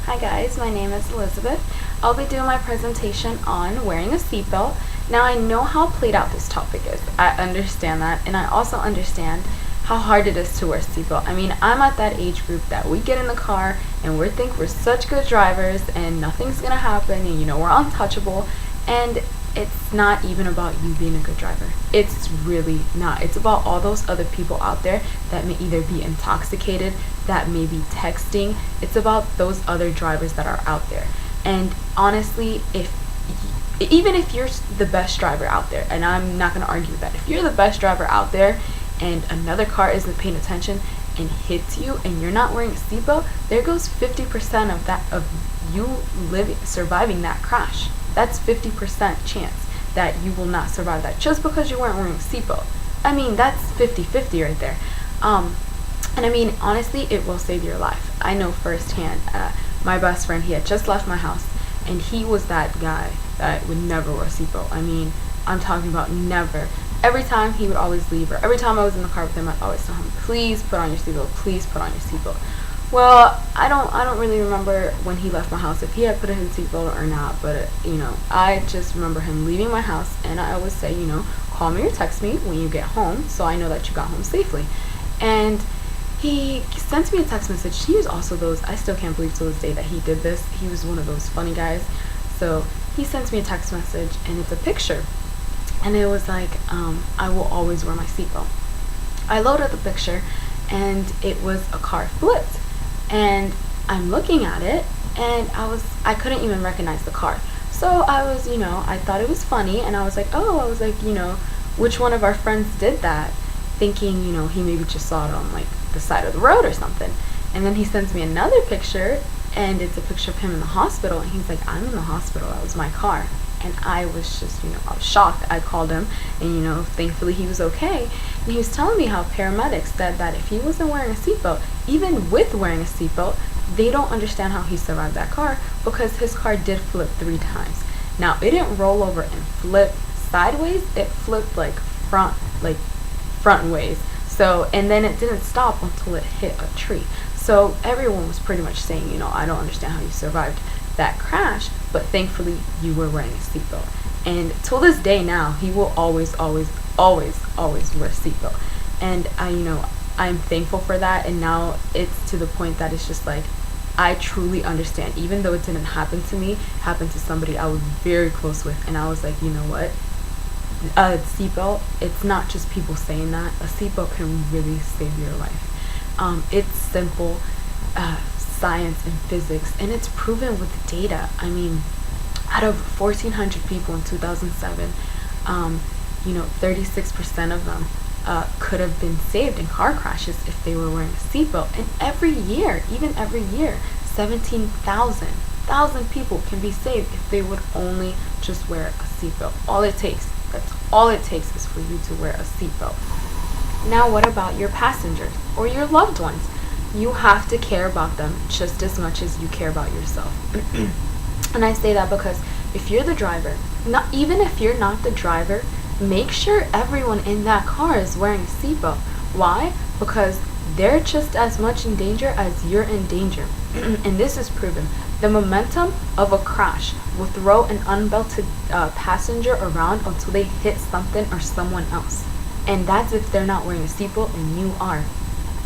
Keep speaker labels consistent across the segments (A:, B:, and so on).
A: Hi guys, my name is Elizabeth. I'll be doing my presentation on wearing a seatbelt. Now I know how played out this topic is. I understand that, and I also understand how hard it is to wear a seatbelt. I mean, I'm at that age group that we get in the car and we think we're such good drivers and nothing's gonna happen and we're untouchable, and it's not even about you being a good driver. It's really not. It's about all those other people out there that may either be intoxicated, that may be texting. It's about those other drivers that are out there. And honestly, even if you're the best driver out there, and I'm not going to argue with that, if you're the best driver out there and another car isn't paying attention and hits you and you're not wearing a seatbelt, there goes 50% of you surviving that crash. That's 50% chance that you will not survive that just because you weren't wearing a seatbelt. I mean, that's 50-50 right there. And I mean, honestly, it will save your life. I know firsthand. My best friend, he had just left my house, and he was that guy that would never wear a seatbelt. I mean, I'm talking about never. Every time he would always leave, or every time I was in the car with him, I'd always tell him, please put on your seatbelt, please put on your seatbelt. Well, I don't really remember when he left my house if he had put in his seatbelt or not, but I just remember him leaving my house, and I always say, call me or text me when you get home so I know that you got home safely. And he sent me a text message. He was also I still can't believe to this day that he did this. He was one of those funny guys. So he sends me a text message, and it's a picture, and it was like, I will always wear my seatbelt. I loaded the picture, and it was a car flipped. And I'm looking at it, and I couldn't even recognize the car. So I was, I thought it was funny, and I was like, which one of our friends did that? Thinking, he maybe just saw it on like the side of the road or something. And then he sends me another picture, and it's a picture of him in the hospital, and he's like, I'm in the hospital, that was my car. And I was just, I was shocked. I called him, and thankfully he was okay. And he was telling me how paramedics said that if he wasn't wearing a seatbelt, even with wearing a seatbelt, they don't understand how he survived that car, because his car did flip 3 times. Now, it didn't roll over and flip sideways, it flipped like front ways. So, and then it didn't stop until it hit a tree. So everyone was pretty much saying, I don't understand how you survived that crash, but thankfully you were wearing a seatbelt. And till this day now, he will always wear a seatbelt. And I'm thankful for that. And now it's to the point that it's just like, I truly understand, even though it didn't happen to me, it happened to somebody I was very close with, and I was like, you know what? A seatbelt, it's not just people saying that. A seatbelt can really save your life. It's simple science and physics, and it's proven with data. I mean, out of 1,400 people in 2007, 36% of them could have been saved in car crashes if they were wearing a seatbelt. And every year, 17,000 people can be saved if they would only just wear a seatbelt. That's all it takes is for you to wear a seatbelt. Now, what about your passengers or your loved ones? You have to care about them just as much as you care about yourself. And I say that because if you're the driver, even if you're not the driver, make sure everyone in that car is wearing a seatbelt. Why? Because they're just as much in danger as you're in danger. And this is proven. The momentum of a crash will throw an unbelted passenger around until they hit something or someone else. And that's if they're not wearing a seatbelt and you are.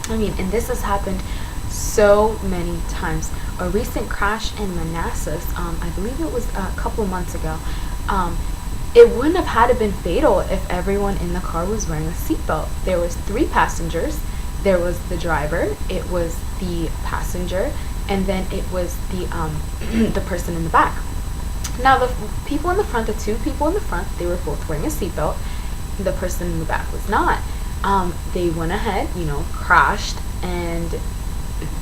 A: I mean, and this has happened so many times. A recent crash in Manassas, I believe it was a couple months ago, it wouldn't have had to been fatal if everyone in the car was wearing a seatbelt. There was 3 passengers. There was the driver, it was the passenger, and then it was the the person in the back. Now, the people in the front, the 2 people in the front, they were both wearing a seatbelt. The person in the back was not. They went ahead, crashed, and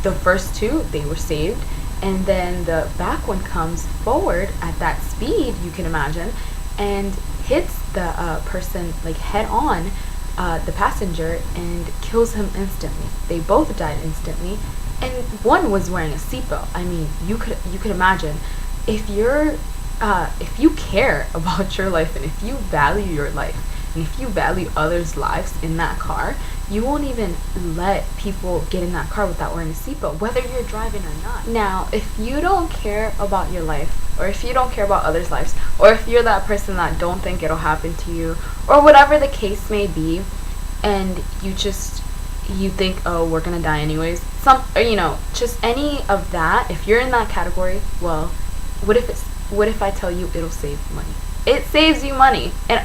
A: the first 2, they were saved. And then the back one comes forward at that speed, you can imagine, and hits the person like head on, the passenger, and kills him instantly. They both died instantly, and one was wearing a seatbelt. I mean, you could imagine if you care about your life, and if you value your life, and if you value others' lives in that car, you won't even let people get in that car without wearing a seatbelt, whether you're driving or not. Now, if you don't care about your life, or if you don't care about others' lives, or if you're that person that don't think it'll happen to you, or whatever the case may be, and you think, oh, we're gonna die anyways, just any of that, if you're in that category, well, what if I tell you it'll save money? It saves you money. And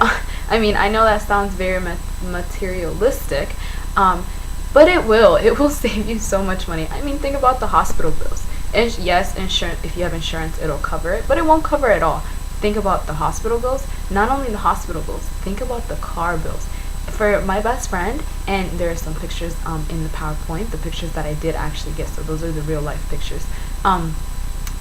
A: I mean, I know that sounds very materialistic, but it will save you so much money. I mean, think about the hospital bills. And yes, insurance, if you have insurance, it'll cover it, but it won't cover it all. Think about the hospital bills. Not only the hospital bills, think about the car bills. For my best friend, and there are some pictures in the PowerPoint, the pictures that I did actually get, so those are the real life pictures.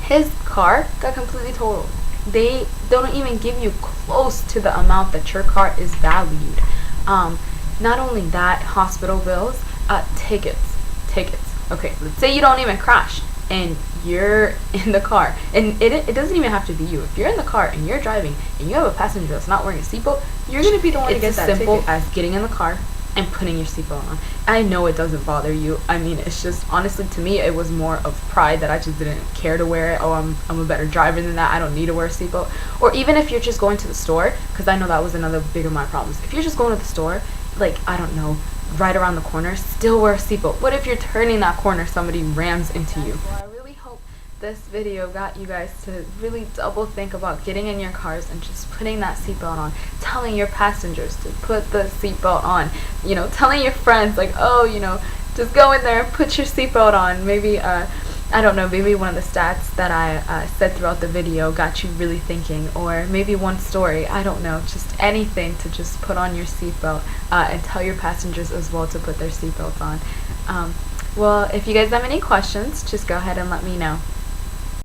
A: His car got completely totaled. They don't even give you close to the amount that your car is valued. Not only that, hospital bills, tickets. Okay, let's say you don't even crash and you're in the car, and it doesn't even have to be you. If you're in the car and you're driving and you have a passenger that's not wearing a seatbelt, you're gonna be the one to get that ticket. It's as simple as getting in the car and putting your seatbelt on. I know it doesn't bother you. I mean, it's just, honestly, to me, it was more of pride that I just didn't care to wear it. Oh, I'm a better driver than that. I don't need to wear a seatbelt. Or even if you're just going to the store, because I know that was another big of my problems. If you're just going to the store, like, I don't know, right around the corner, still wear a seatbelt. What if you're turning that corner, somebody rams into you? Well, I really hope this video got you guys to really double think about getting in your cars and just putting that seatbelt on, telling your passengers to put the seatbelt on, telling your friends, like, oh, just go in there and put your seatbelt on. Maybe I don't know, maybe one of the stats that I said throughout the video got you really thinking, or maybe one story, I don't know, just anything to just put on your seatbelt, and tell your passengers as well to put their seatbelts on. Well, if you guys have any questions, just go ahead and let me know.